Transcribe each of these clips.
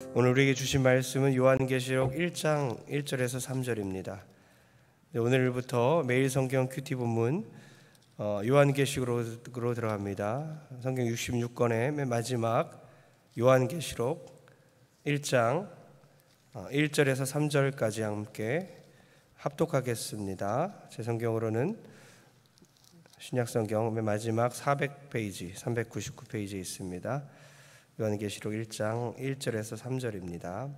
오늘 우리에게 주신 말씀은 요한계시록 1장 1절에서 3절입니다. 오늘부터 매일 성경 큐티 본문 요한계시록으로 들어갑니다. 성경 66권의 맨 마지막 요한계시록 1장 1절에서 3절까지 함께 합독하겠습니다. 제 성경으로는 신약성경 맨 마지막 400페이지, 399페이지에 있습니다. 요한계시록 1장 1절에서 3절입니다.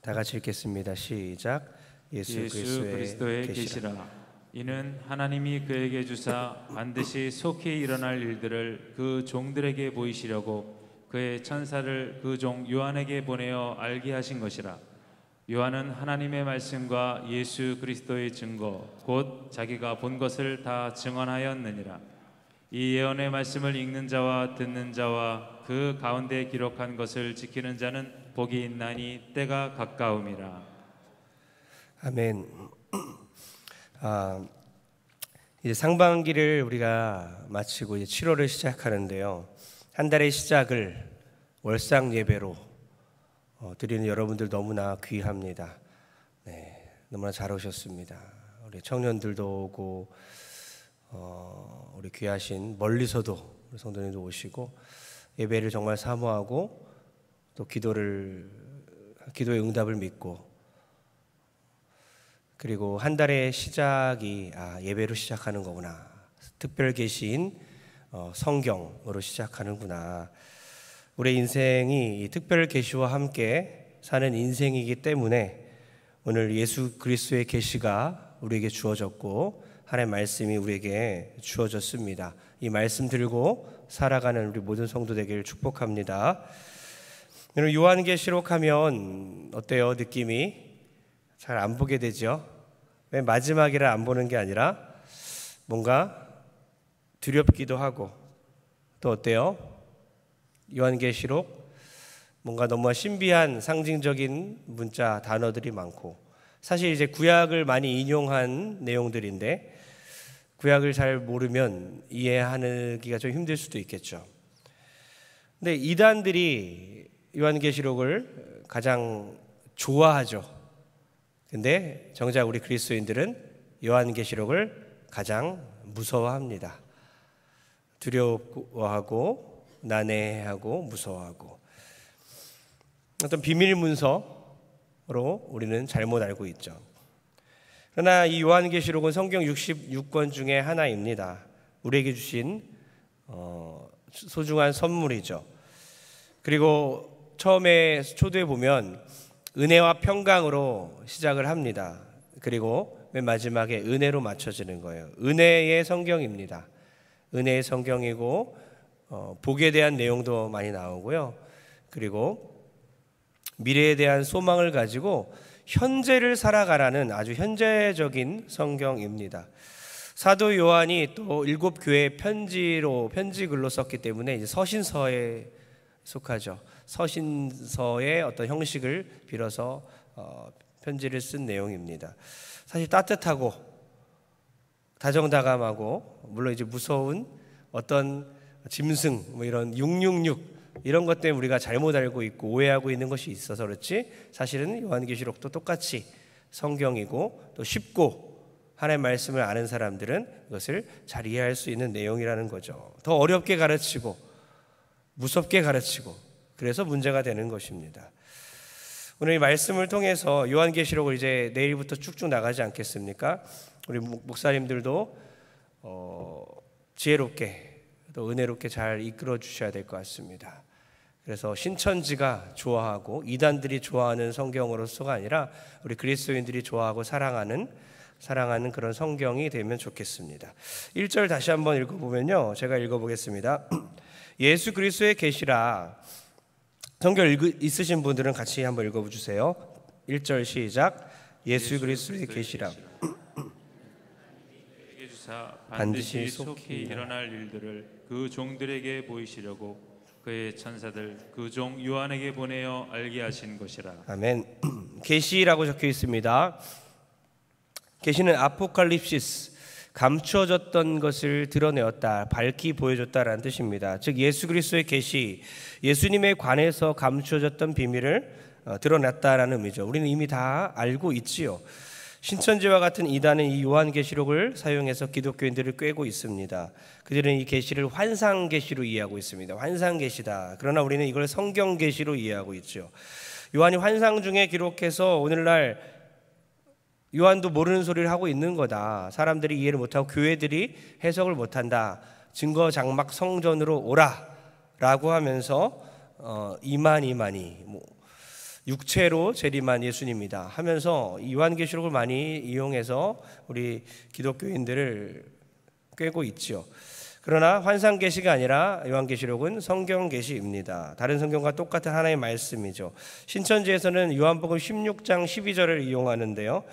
다 같이 읽겠습니다. 시작. 예수 그리스도의 계시라. 이는 하나님이 그에게 주사 반드시 속히 일어날 일들을 그 종들에게 보이시려고 그의 천사를 그 종 요한에게 보내어 알게 하신 것이라. 요한은 하나님의 말씀과 예수 그리스도의 증거 곧 자기가 본 것을 다 증언하였느니라. 이 예언의 말씀을 읽는 자와 듣는 자와 그 가운데 기록한 것을 지키는 자는 복이 있나니 때가 가까움이라. 아멘. 이제 상반기를 우리가 마치고 이제 7월을 시작하는데요. 한 달의 시작을 월상 예배로 드리는 여러분들 너무나 귀합니다. 네, 너무나 잘 오셨습니다. 우리 청년들도 오고 우리 귀하신 멀리서도 우리 성도님도 오시고 예배를 정말 사모하고 또 기도의 응답을 믿고 그리고 한 달의 시작이 예배로 시작하는 거구나. 특별 계시인 성경으로 시작하는구나. 우리의 인생이 이 특별 계시와 함께 사는 인생이기 때문에 오늘 예수 그리스도의 계시가 우리에게 주어졌고 하나님의 말씀이 우리에게 주어졌습니다. 이 말씀 들고 살아가는 우리 모든 성도 되기를 축복합니다. 여러분, 요한계시록 하면 어때요? 느낌이 잘 안 보게 되죠? 맨 마지막이라 안 보는 게 아니라 뭔가 두렵기도 하고 또 어때요? 요한계시록 뭔가 너무 신비한 상징적인 문자 단어들이 많고 사실 이제 구약을 많이 인용한 내용들인데 구약을 잘 모르면 이해하기가 좀 힘들 수도 있겠죠. 근데 이단들이 요한계시록을 가장 좋아하죠. 근데 정작 우리 그리스도인들은 요한계시록을 가장 무서워합니다. 두려워하고 난해하고 무서워하고 어떤 비밀 문서로 우리는 잘못 알고 있죠. 그러나 이 요한계시록은 성경 66권 중에 하나입니다. 우리에게 주신 소중한 선물이죠. 그리고 처음에 초두에 보면 은혜와 평강으로 시작을 합니다. 그리고 맨 마지막에 은혜로 맞춰지는 거예요. 은혜의 성경입니다. 은혜의 성경이고 복에 대한 내용도 많이 나오고요. 그리고 미래에 대한 소망을 가지고 현재를 살아가라는 아주 현재적인 성경입니다. 사도 요한이 또 7교회 편지글로 썼기 때문에 이제 서신서에 속하죠. 서신서의 어떤 형식을 빌어서 편지를 쓴 내용입니다. 사실 따뜻하고 다정다감하고 물론 이제 무서운 어떤 짐승 이런 666 이런 것 때문에 우리가 잘못 알고 있고 오해하고 있는 것이 있어서 그렇지 사실은 요한계시록도 똑같이 성경이고 또 쉽고 하나님의 말씀을 아는 사람들은 그것을 잘 이해할 수 있는 내용이라는 거죠. 더 어렵게 가르치고 무섭게 가르치고 그래서 문제가 되는 것입니다. 오늘 이 말씀을 통해서 요한계시록을 이제 내일부터 쭉쭉 나가지 않겠습니까? 우리 목사님들도 지혜롭게 또 은혜롭게 잘 이끌어 주셔야 될 것 같습니다. 그래서 신천지가 좋아하고 이단들이 좋아하는 성경으로서가 아니라 우리 그리스도인들이 좋아하고 사랑하는 그런 성경이 되면 좋겠습니다. 1절 다시 한번 읽어보면요. 제가 읽어보겠습니다. 예수 그리스도의 계시라. 성경 있으신 분들은 같이 한번 읽어주세요. 1절 시작. 예수 그리스도의 계시라. 반드시 속히 일어날 일들을 그 종들에게 보이시려고 그의 천사들 그 종 요한에게 보내어 알게 하신 것이라. 아멘. 계시라고 적혀 있습니다. 계시는 아포칼립시스 감추어졌던 것을 드러내었다, 밝히 보여줬다라는 뜻입니다. 즉 예수 그리스도의 계시, 예수님에 관해서 감추어졌던 비밀을 드러냈다라는 의미죠. 우리는 이미 다 알고 있지요. 신천지와 같은 이단은 이 요한계시록을 사용해서 기독교인들을 꿰고 있습니다. 그들은 이 계시를 환상계시로 이해하고 있습니다. 환상계시다. 그러나 우리는 이걸 성경계시로 이해하고 있죠. 요한이 환상 중에 기록해서 오늘날 요한도 모르는 소리를 하고 있는 거다, 사람들이 이해를 못하고 교회들이 해석을 못한다, 증거 장막 성전으로 오라 라고 하면서 이만희 육체로 재림한 예수님이다 하면서 요한계시록을 많이 이용해서 우리 기독교인들을 꿰고 있죠. 그러나 환상계시가 아니라 요한계시록은 성경계시입니다. 다른 성경과 똑같은 하나의 말씀이죠. 신천지에서는 요한복음 16장 12절을 이용하는데요,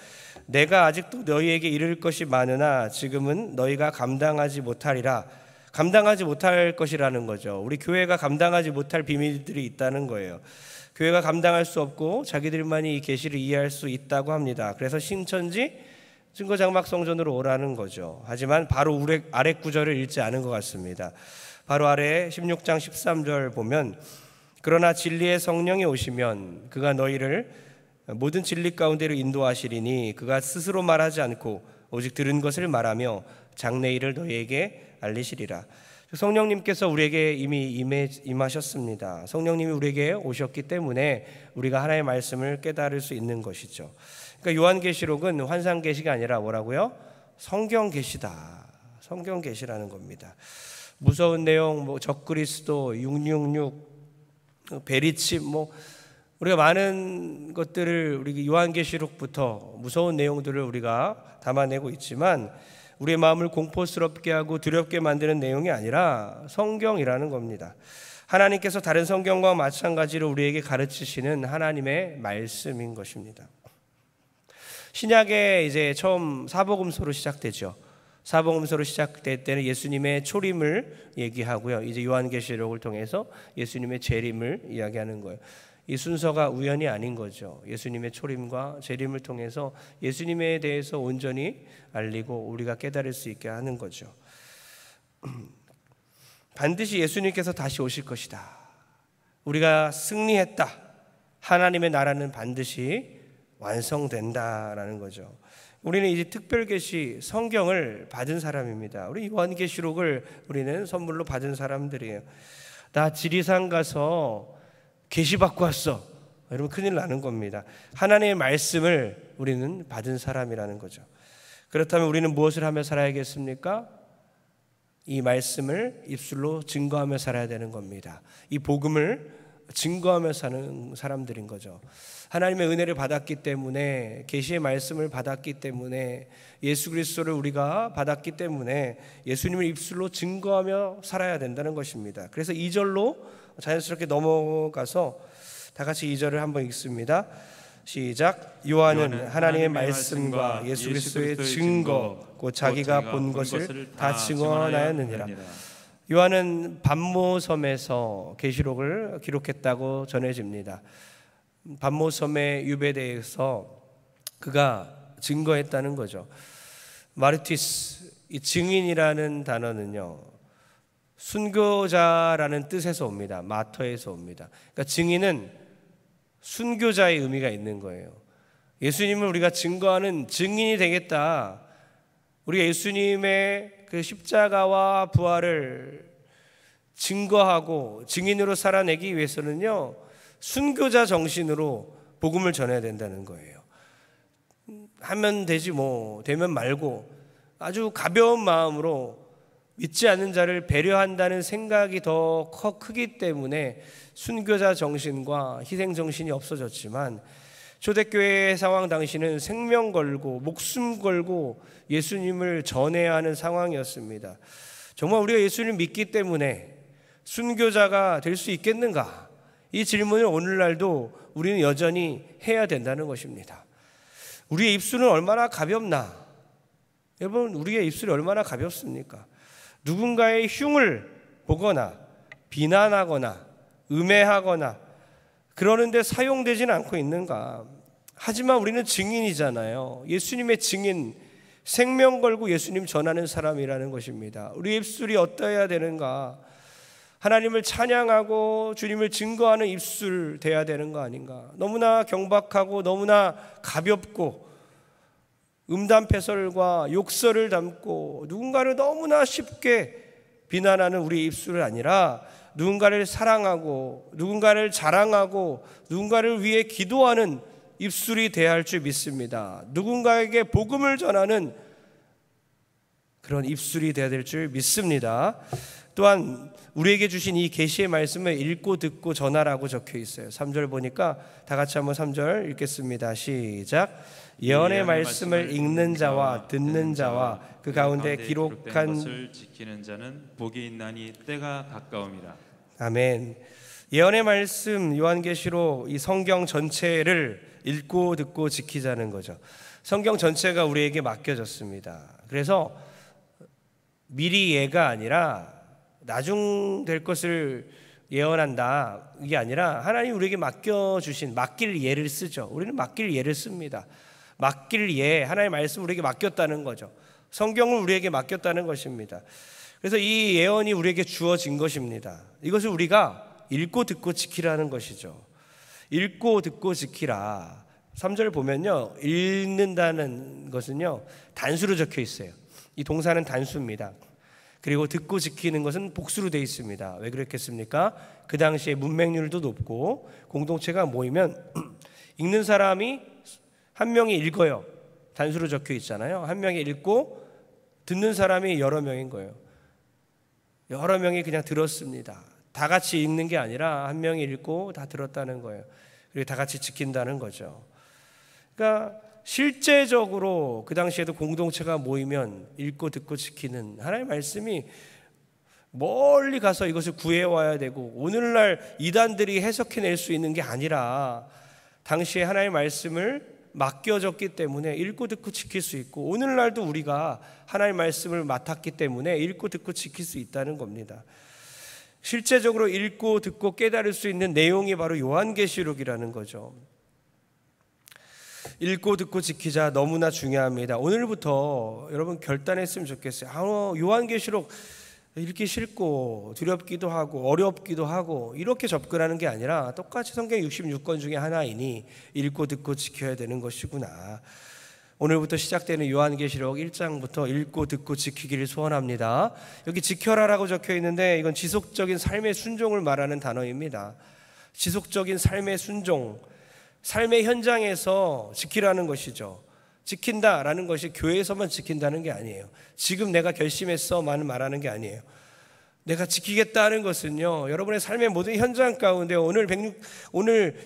내가 아직도 너희에게 이를 것이 많으나 지금은 너희가 감당하지 못하리라. 감당하지 못할 것이라는 거죠. 우리 교회가 감당하지 못할 비밀들이 있다는 거예요. 교회가 감당할 수 없고 자기들만이 이 계시를 이해할 수 있다고 합니다. 그래서 신천지 증거장막 성전으로 오라는 거죠. 하지만 바로 아래 구절을 읽지 않은 것 같습니다. 바로 아래 16장 13절 보면, 그러나 진리의 성령이 오시면 그가 너희를 모든 진리 가운데로 인도하시리니 그가 스스로 말하지 않고 오직 들은 것을 말하며 장래일을 너희에게 알리시리라. 성령님께서 우리에게 이미 임하셨습니다. 성령님이 우리에게 오셨기 때문에 우리가 하나님의 말씀을 깨달을 수 있는 것이죠. 그러니까 요한계시록은 환상계시가 아니라 뭐라고요? 성경계시다. 성경계시라는 겁니다. 무서운 내용, 적그리스도, 666, 베리칩, 우리가 많은 것들을 우리 요한계시록부터 무서운 내용들을 우리가 담아내고 있지만 우리의 마음을 공포스럽게 하고 두렵게 만드는 내용이 아니라 성경이라는 겁니다. 하나님께서 다른 성경과 마찬가지로 우리에게 가르치시는 하나님의 말씀인 것입니다. 신약에 이제 처음 사복음서로 시작되죠. 사복음서로 시작될 때는 예수님의 초림을 얘기하고요. 이제 요한계시록을 통해서 예수님의 재림을 이야기하는 거예요. 이 순서가 우연이 아닌 거죠. 예수님의 초림과 재림을 통해서 예수님에 대해서 온전히 알리고 우리가 깨달을 수 있게 하는 거죠. 반드시 예수님께서 다시 오실 것이다. 우리가 승리했다. 하나님의 나라는 반드시 완성된다라는 거죠. 우리는 이제 특별계시 성경을 받은 사람입니다. 우리 요한계시록을 우리는 선물로 받은 사람들이에요. 나 지리산 가서 계시 받고 왔어. 여러분 큰일 나는 겁니다. 하나님의 말씀을 우리는 받은 사람이라는 거죠. 그렇다면 우리는 무엇을 하며 살아야겠습니까? 이 말씀을 입술로 증거하며 살아야 되는 겁니다. 이 복음을 증거하며 사는 사람들인 거죠. 하나님의 은혜를 받았기 때문에, 계시의 말씀을 받았기 때문에, 예수 그리스도를 우리가 받았기 때문에 예수님을 입술로 증거하며 살아야 된다는 것입니다. 그래서 2절로 자연스럽게 넘어가서 다 같이 2절을 한번 읽습니다. 시작. 요한은 하나님의 말씀과 예수 그리스도의 증거 곧 자기가 본 것을 다 증언하였느니라. 요한은 반모섬에서 계시록을 기록했다고 전해집니다. 반모섬의 유배대에서 그가 증거했다는 거죠. 마르티스, 이 증인이라는 단어는요, 순교자라는 뜻에서 옵니다. 마터에서 옵니다. 그러니까 증인은 순교자의 의미가 있는 거예요. 예수님을 우리가 증거하는 증인이 되겠다. 우리가 예수님의 그 십자가와 부활을 증거하고 증인으로 살아내기 위해서는요, 순교자 정신으로 복음을 전해야 된다는 거예요. 하면 되지 되면 말고 아주 가벼운 마음으로 믿지 않는 자를 배려한다는 생각이 더 크기 때문에 순교자 정신과 희생 정신이 없어졌지만, 초대교회의 상황 당시는 생명 걸고 목숨 걸고 예수님을 전해야 하는 상황이었습니다. 정말 우리가 예수님을 믿기 때문에 순교자가 될 수 있겠는가? 이 질문을 오늘날도 우리는 여전히 해야 된다는 것입니다. 우리의 입술은 얼마나 가볍나? 여러분, 우리의 입술이 얼마나 가볍습니까? 누군가의 흉을 보거나 비난하거나 음해하거나 그러는데 사용되지는 않고 있는가? 하지만 우리는 증인이잖아요. 예수님의 증인, 생명 걸고 예수님 전하는 사람이라는 것입니다. 우리 입술이 어떠해야 되는가? 하나님을 찬양하고 주님을 증거하는 입술 돼야 되는 거 아닌가? 너무나 경박하고 너무나 가볍고 음담패설과 욕설을 담고 누군가를 너무나 쉽게 비난하는 우리 입술이 아니라 누군가를 사랑하고 누군가를 자랑하고 누군가를 위해 기도하는 입술이 돼야 할 줄 믿습니다. 누군가에게 복음을 전하는 그런 입술이 돼야 될 줄 믿습니다. 또한 우리에게 주신 이 계시의 말씀을 읽고 듣고 전하라고 적혀 있어요. 3절 보니까 다 같이 한번 3절 읽겠습니다. 시작. 예언의 말씀을 읽는 자와 듣는 자와 그 가운데 기록한 것을 지키는 자는 복이 있나니 때가 가까움이라. 아멘. 예언의 말씀 요한계시록 이 성경 전체를 읽고 듣고 지키자는 거죠. 성경 전체가 우리에게 맡겨졌습니다. 그래서 미리 예가 아니라 나중 될 것을 예언한다, 이게 아니라 하나님 우리에게 맡겨주신 맡길 예를 쓰죠. 우리는 맡길 예를 씁니다. 맡길 예, 하나님의 말씀 우리에게 맡겼다는 거죠. 성경을 우리에게 맡겼다는 것입니다. 그래서 이 예언이 우리에게 주어진 것입니다. 이것을 우리가 읽고 듣고 지키라는 것이죠. 읽고 듣고 지키라. 3절 보면요, 읽는다는 것은요 단수로 적혀 있어요. 이 동사는 단수입니다. 그리고 듣고 지키는 것은 복수로 되어 있습니다. 왜 그랬겠습니까? 그 당시에 문맹률도 높고 공동체가 모이면 읽는 사람이 한 명이 읽어요. 단수로 적혀 있잖아요. 한 명이 읽고 듣는 사람이 여러 명인 거예요. 여러 명이 그냥 들었습니다. 다 같이 읽는 게 아니라 한 명이 읽고 다 들었다는 거예요. 그리고 다 같이 지킨다는 거죠. 그러니까 실제적으로 그 당시에도 공동체가 모이면 읽고 듣고 지키는 하나님의 말씀이 멀리 가서 이것을 구해와야 되고 오늘날 이단들이 해석해낼 수 있는 게 아니라 당시에 하나님의 말씀을 맡겨졌기 때문에 읽고 듣고 지킬 수 있고 오늘날도 우리가 하나님의 말씀을 맡았기 때문에 읽고 듣고 지킬 수 있다는 겁니다. 실제적으로 읽고 듣고 깨달을 수 있는 내용이 바로 요한계시록이라는 거죠. 읽고 듣고 지키자 너무나 중요합니다. 오늘부터 여러분 결단했으면 좋겠어요. 요한계시록 읽기 싫고 두렵기도 하고 어렵기도 하고 이렇게 접근하는 게 아니라 똑같이 성경 66권 중에 하나이니 읽고 듣고 지켜야 되는 것이구나. 오늘부터 시작되는 요한계시록 1장부터 읽고 듣고 지키기를 소원합니다. 여기 지켜라라고 적혀 있는데 이건 지속적인 삶의 순종을 말하는 단어입니다. 지속적인 삶의 순종, 삶의 현장에서 지키라는 것이죠. 지킨다라는 것이 교회에서만 지킨다는 게 아니에요. 지금 내가 결심했어만 말하는 게 아니에요. 내가 지키겠다는 것은요, 여러분의 삶의 모든 현장 가운데 오늘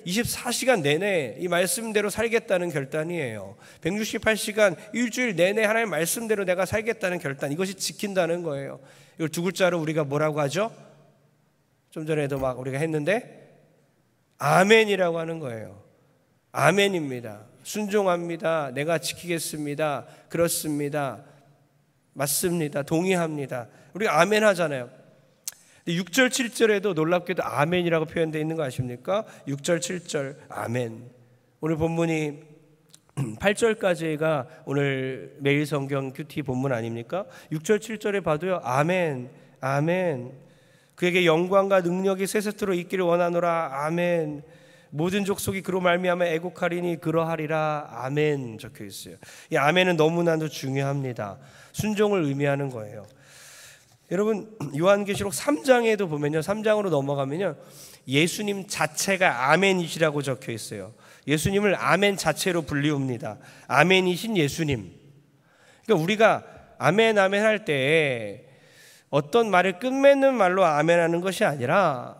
24시간 내내 이 말씀대로 살겠다는 결단이에요. 168시간 일주일 내내 하나님의 말씀대로 내가 살겠다는 결단, 이것이 지킨다는 거예요. 이걸 두 글자로 우리가 뭐라고 하죠? 좀 전에도 막 우리가 했는데 아멘이라고 하는 거예요. 아멘입니다. 순종합니다. 내가 지키겠습니다. 그렇습니다. 맞습니다. 동의합니다. 우리가 아멘 하잖아요. 6절 7절에도 놀랍게도 아멘이라고 표현되어 있는 거 아십니까? 6절 7절 아멘. 오늘 본문이 8절까지가 오늘 매일 성경 큐티 본문 아닙니까? 6절 7절에 봐도요 아멘 아멘. 그에게 영광과 능력이 세세토록 있기를 원하노라 아멘. 모든 족속이 그로 말미암아 애곡하리니 그러하리라 아멘 적혀 있어요. 이 아멘은 너무나도 중요합니다. 순종을 의미하는 거예요. 여러분 요한계시록 3장에도 보면요, 3장으로 넘어가면요 예수님 자체가 아멘이시라고 적혀 있어요. 예수님을 아멘 자체로 불리웁니다. 아멘이신 예수님. 그러니까 우리가 아멘 아멘 할 때 어떤 말을 끝맺는 말로 아멘하는 것이 아니라,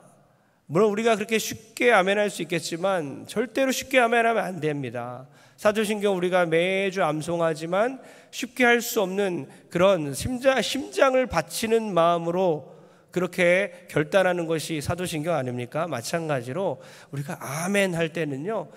물론 우리가 그렇게 쉽게 아멘할 수 있겠지만 절대로 쉽게 아멘하면 안 됩니다. 사도신경 우리가 매주 암송하지만 쉽게 할 수 없는 그런 심장을 바치는 마음으로 그렇게 결단하는 것이 사도신경 아닙니까? 마찬가지로 우리가 아멘 할 때는요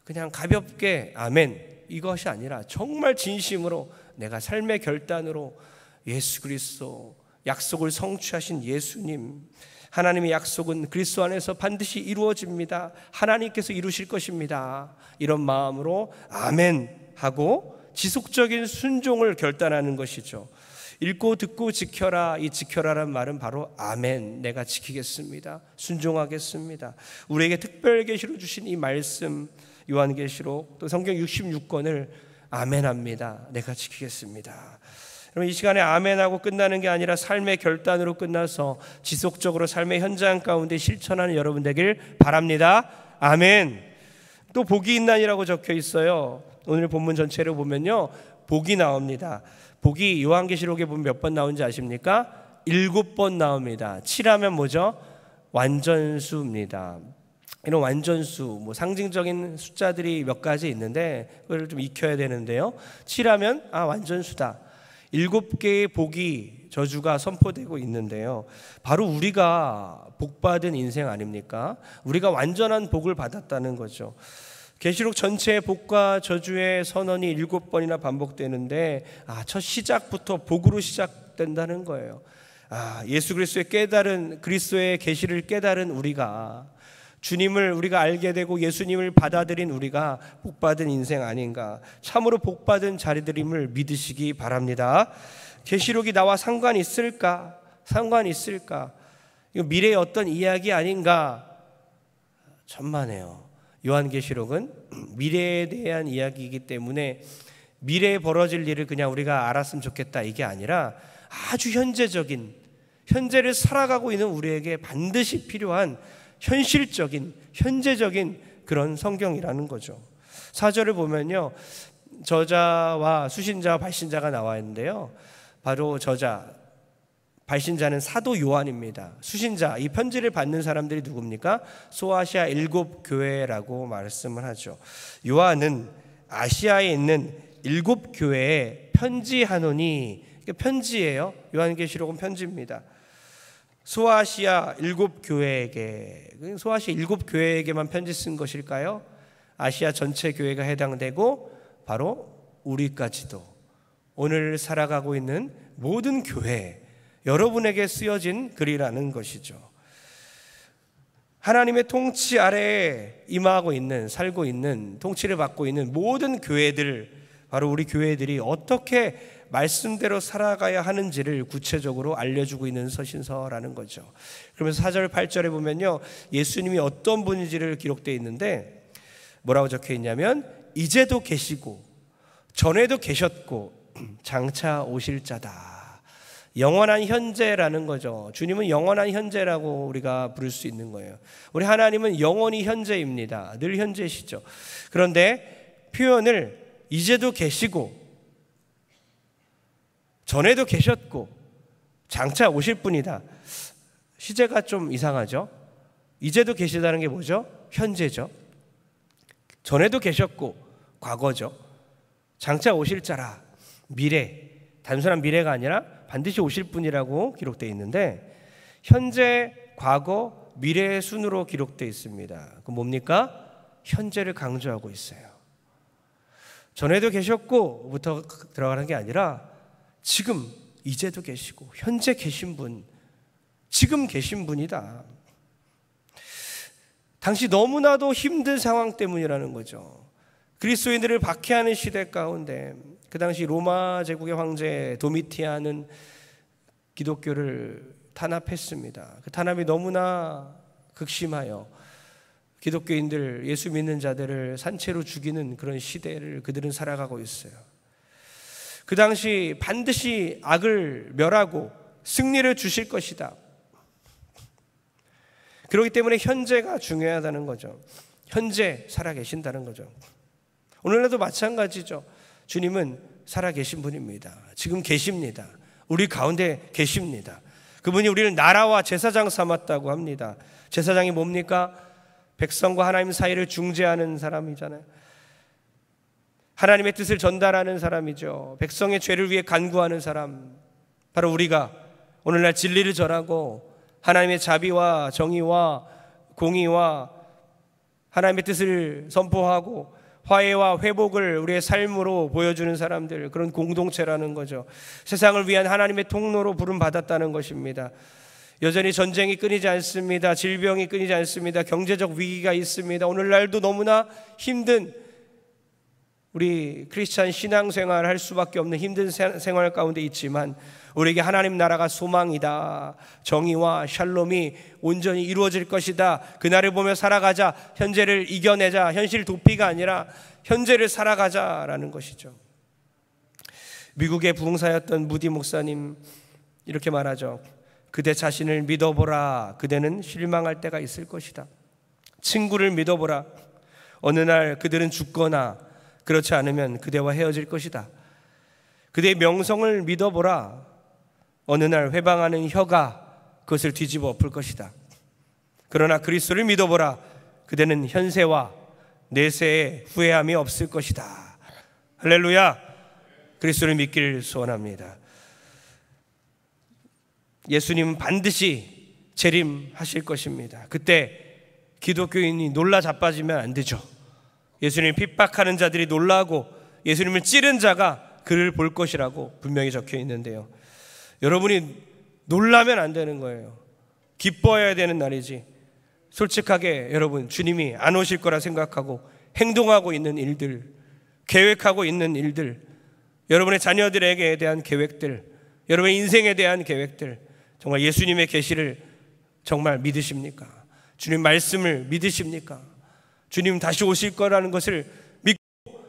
그냥 가볍게 아멘 이것이 아니라 정말 진심으로 내가 삶의 결단으로 예수 그리스도 약속을 성취하신 예수님, 하나님의 약속은 그리스도 안에서 반드시 이루어집니다. 하나님께서 이루실 것입니다. 이런 마음으로 아멘 하고 지속적인 순종을 결단하는 것이죠. 읽고 듣고 지켜라. 이 지켜라라는 말은 바로 아멘, 내가 지키겠습니다, 순종하겠습니다. 우리에게 특별 계시로 주신 이 말씀, 요한계시록 또 성경 66권을 아멘합니다. 내가 지키겠습니다. 여러분, 이 시간에 아멘하고 끝나는 게 아니라 삶의 결단으로 끝나서 지속적으로 삶의 현장 가운데 실천하는 여러분 되길 바랍니다. 아멘. 또 복이 있나니라고 적혀 있어요. 오늘 본문 전체를 보면요, 복이 나옵니다. 복이 요한계시록에 보면 몇 번 나오는지 아십니까? 7번 나옵니다. 7하면 뭐죠? 완전수입니다. 이런 완전수, 상징적인 숫자들이 몇 가지 있는데 그걸 좀 익혀야 되는데요. 7하면 완전수다. 7개의 복이, 저주가 선포되고 있는데요. 바로 우리가 복받은 인생 아닙니까? 우리가 완전한 복을 받았다는 거죠. 계시록 전체의 복과 저주의 선언이 7번이나 반복되는데 첫 시작부터 복으로 시작된다는 거예요. 예수 그리스도의 계시를 깨달은 우리가, 주님을 우리가 알게 되고 예수님을 받아들인 우리가 복받은 인생 아닌가, 참으로 복받은 자리들임을 믿으시기 바랍니다. 계시록이 나와 상관이 있을까? 이거 미래의 어떤 이야기 아닌가? 천만에요. 요한계시록은 미래에 대한 이야기이기 때문에 미래에 벌어질 일을 그냥 우리가 알았으면 좋겠다, 이게 아니라 아주 현재를 살아가고 있는 우리에게 반드시 필요한 현실적인, 현재적인 그런 성경이라는 거죠. 4절을 보면요, 저자와 수신자와 발신자가 나와 있는데요, 바로 발신자는 사도 요한입니다. 수신자, 이 편지를 받는 사람들이 누굽니까? 소아시아 7교회라고 말씀을 하죠. 요한은 아시아에 있는 7교회에 편지하노니, 편지예요. 요한계시록은 편지입니다. 소아시아 7교회에게, 소아시아 7교회에게만 편지 쓴 것일까요? 아시아 전체 교회가 해당되고 바로 우리까지도, 오늘 살아가고 있는 모든 교회, 여러분에게 쓰여진 글이라는 것이죠. 하나님의 통치 아래에 임하고 있는, 살고 있는, 통치를 받고 있는 모든 교회들, 바로 우리 교회들이 어떻게 말씀대로 살아가야 하는지를 구체적으로 알려주고 있는 서신서라는 거죠. 그러면서 4절 8절에 보면요, 예수님이 어떤 분인지를 기록되어 있는데 뭐라고 적혀 있냐면, 이제도 계시고 전에도 계셨고 장차 오실 자다. 영원한 현재라는 거죠. 주님은 영원한 현재라고 우리가 부를 수 있는 거예요. 우리 하나님은 영원히 현재입니다. 늘 현재시죠. 그런데 표현을 이제도 계시고 전에도 계셨고 장차 오실 분이다, 시제가 좀 이상하죠. 이제도 계시다는 게 뭐죠? 현재죠. 전에도 계셨고 과거죠. 장차 오실 자라, 미래, 단순한 미래가 아니라 반드시 오실 분이라고 기록되어 있는데, 현재, 과거, 미래의 순으로 기록되어 있습니다. 그럼 뭡니까? 현재를 강조하고 있어요. 전에도 계셨고부터 들어가는 게 아니라 지금, 이제도 계시고 현재 계신 분, 지금 계신 분이다. 당시 너무나도 힘든 상황 때문이라는 거죠. 그리스도인들을 박해하는 시대 가운데 그 당시 로마 제국의 황제 도미티안은 기독교를 탄압했습니다. 그 탄압이 너무나 극심하여 기독교인들, 예수 믿는 자들을 산채로 죽이는 그런 시대를 그들은 살아가고 있어요. 그 당시 반드시 악을 멸하고 승리를 주실 것이다. 그렇기 때문에 현재가 중요하다는 거죠. 현재 살아계신다는 거죠. 오늘날도 마찬가지죠. 주님은 살아계신 분입니다. 지금 계십니다. 우리 가운데 계십니다. 그분이 우리를 나라와 제사장 삼았다고 합니다. 제사장이 뭡니까? 백성과 하나님 사이를 중재하는 사람이잖아요. 하나님의 뜻을 전달하는 사람이죠. 백성의 죄를 위해 간구하는 사람, 바로 우리가 오늘날 진리를 전하고 하나님의 자비와 정의와 공의와 하나님의 뜻을 선포하고 화해와 회복을 우리의 삶으로 보여주는 사람들, 그런 공동체라는 거죠. 세상을 위한 하나님의 통로로 부름받았다는 것입니다. 여전히 전쟁이 끊이지 않습니다. 질병이 끊이지 않습니다. 경제적 위기가 있습니다. 오늘날도 너무나 힘든 우리 크리스찬 신앙생활 할 수밖에 없는 힘든 생활 가운데 있지만 우리에게 하나님 나라가 소망이다. 정의와 샬롬이 온전히 이루어질 것이다. 그날을 보며 살아가자. 현재를 이겨내자. 현실 도피가 아니라 현재를 살아가자라는 것이죠. 미국의 부흥사였던 무디 목사님 이렇게 말하죠. 그대 자신을 믿어보라. 그대는 실망할 때가 있을 것이다. 친구를 믿어보라. 어느 날 그들은 죽거나 그렇지 않으면 그대와 헤어질 것이다. 그대의 명성을 믿어보라. 어느 날 회방하는 혀가 그것을 뒤집어 엎을 것이다. 그러나 그리스도를 믿어보라. 그대는 현세와 내세에 후회함이 없을 것이다. 할렐루야. 그리스도를 믿기를 소원합니다. 예수님은 반드시 재림하실 것입니다. 그때 기독교인이 놀라 자빠지면 안 되죠. 예수님을 핍박하는 자들이 놀라고 예수님을 찌른 자가 그를 볼 것이라고 분명히 적혀 있는데요. 여러분이 놀라면 안 되는 거예요. 기뻐해야 되는 날이지. 솔직하게 여러분, 주님이 안 오실 거라 생각하고 행동하고 있는 일들, 계획하고 있는 일들, 여러분의 자녀들에게 대한 계획들, 여러분의 인생에 대한 계획들, 정말 예수님의 계시를 정말 믿으십니까? 주님 말씀을 믿으십니까? 주님 다시 오실 거라는 것을 믿고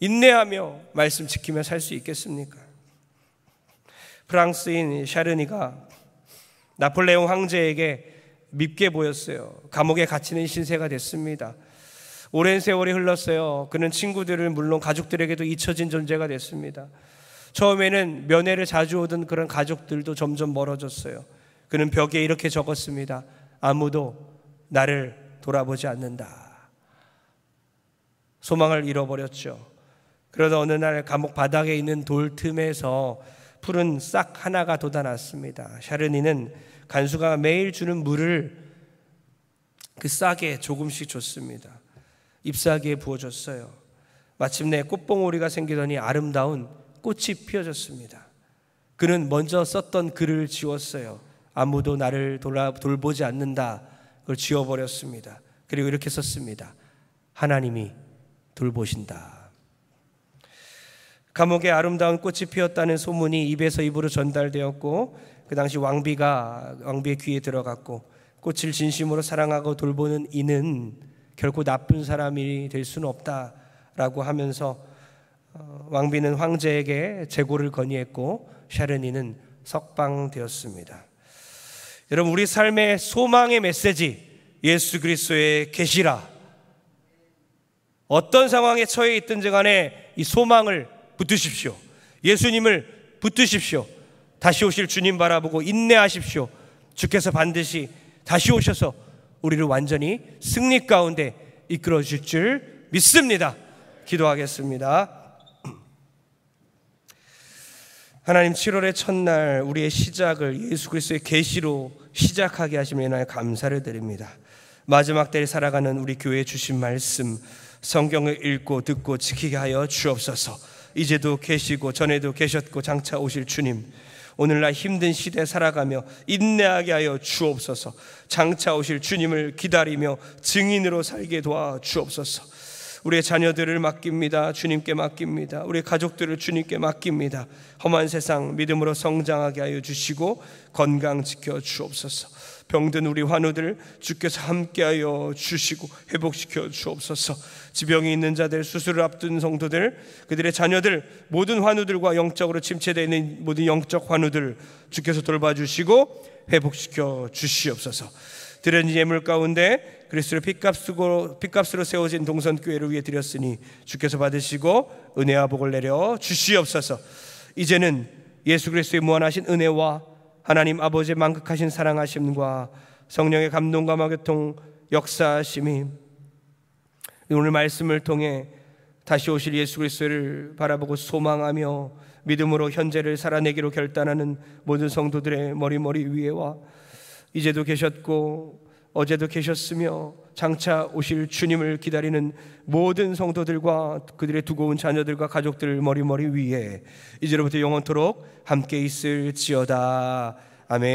인내하며 말씀 지키며 살 수 있겠습니까? 프랑스인 샤르니가 나폴레옹 황제에게 밉게 보였어요. 감옥에 갇히는 신세가 됐습니다. 오랜 세월이 흘렀어요. 그는 친구들을 물론 가족들에게도 잊혀진 존재가 됐습니다. 처음에는 면회를 자주 오던 그런 가족들도 점점 멀어졌어요. 그는 벽에 이렇게 적었습니다. 아무도 나를 돌아보지 않는다. 소망을 잃어버렸죠. 그러다 어느 날 감옥 바닥에 있는 돌 틈에서 푸른 싹 하나가 돋아났습니다. 샤르니는 간수가 매일 주는 물을 그 싹에 조금씩 줬습니다. 잎사귀에 부어줬어요. 마침내 꽃봉오리가 생기더니 아름다운 꽃이 피어졌습니다. 그는 먼저 썼던 글을 지웠어요. 아무도 나를 돌보지 않는다. 그걸 지워버렸습니다. 그리고 이렇게 썼습니다. 하나님이 돌보신다. 감옥에 아름다운 꽃이 피었다는 소문이 입에서 입으로 전달되었고, 그 당시 왕비의 귀에 들어갔고, 꽃을 진심으로 사랑하고 돌보는 이는 결코 나쁜 사람이 될 수는 없다라고 하면서 왕비는 황제에게 재고를 건의했고 샤르니는 석방되었습니다. 여러분, 우리 삶의 소망의 메시지, 예수 그리스도의 계시라. 어떤 상황에 처해 있든지 간에 이 소망을 붙드십시오. 예수님을 붙드십시오. 다시 오실 주님 바라보고 인내하십시오. 주께서 반드시 다시 오셔서 우리를 완전히 승리 가운데 이끌어 주실 줄 믿습니다. 기도하겠습니다. 하나님, 7월의 첫날 우리의 시작을 예수 그리스도의 계시로 시작하게 하심에 인하여 감사를 드립니다. 마지막 때에 살아가는 우리 교회에 주신 말씀, 성경을 읽고 듣고 지키게 하여 주옵소서. 이제도 계시고 전에도 계셨고 장차 오실 주님, 오늘날 힘든 시대에 살아가며 인내하게 하여 주옵소서. 장차 오실 주님을 기다리며 증인으로 살게 도와 주옵소서. 우리의 자녀들을 맡깁니다. 주님께 맡깁니다. 우리의 가족들을 주님께 맡깁니다. 험한 세상 믿음으로 성장하게 하여 주시고 건강 지켜 주옵소서. 병든 우리 환우들 주께서 함께하여 주시고 회복시켜 주옵소서. 지병이 있는 자들, 수술을 앞둔 성도들, 그들의 자녀들, 모든 환우들과 영적으로 침체되어 있는 모든 영적 환우들 주께서 돌봐주시고 회복시켜 주시옵소서. 드린 예물 가운데 그리스도의 핏값으로 세워진 동선교회를 위해 드렸으니 주께서 받으시고 은혜와 복을 내려 주시옵소서. 이제는 예수 그리스도의 무한하신 은혜와 하나님 아버지의 만극하신 사랑하심과 성령의 감동과 교통 역사하심이 오늘 말씀을 통해 다시 오실 예수 그리스도를 바라보고 소망하며 믿음으로 현재를 살아내기로 결단하는 모든 성도들의 머리 위에와 이제도 계셨고 어제도 계셨으며 장차 오실 주님을 기다리는 모든 성도들과 그들의 두고 온 자녀들과 가족들 머리 위에 이제로부터 영원토록 함께 있을지어다. 아멘.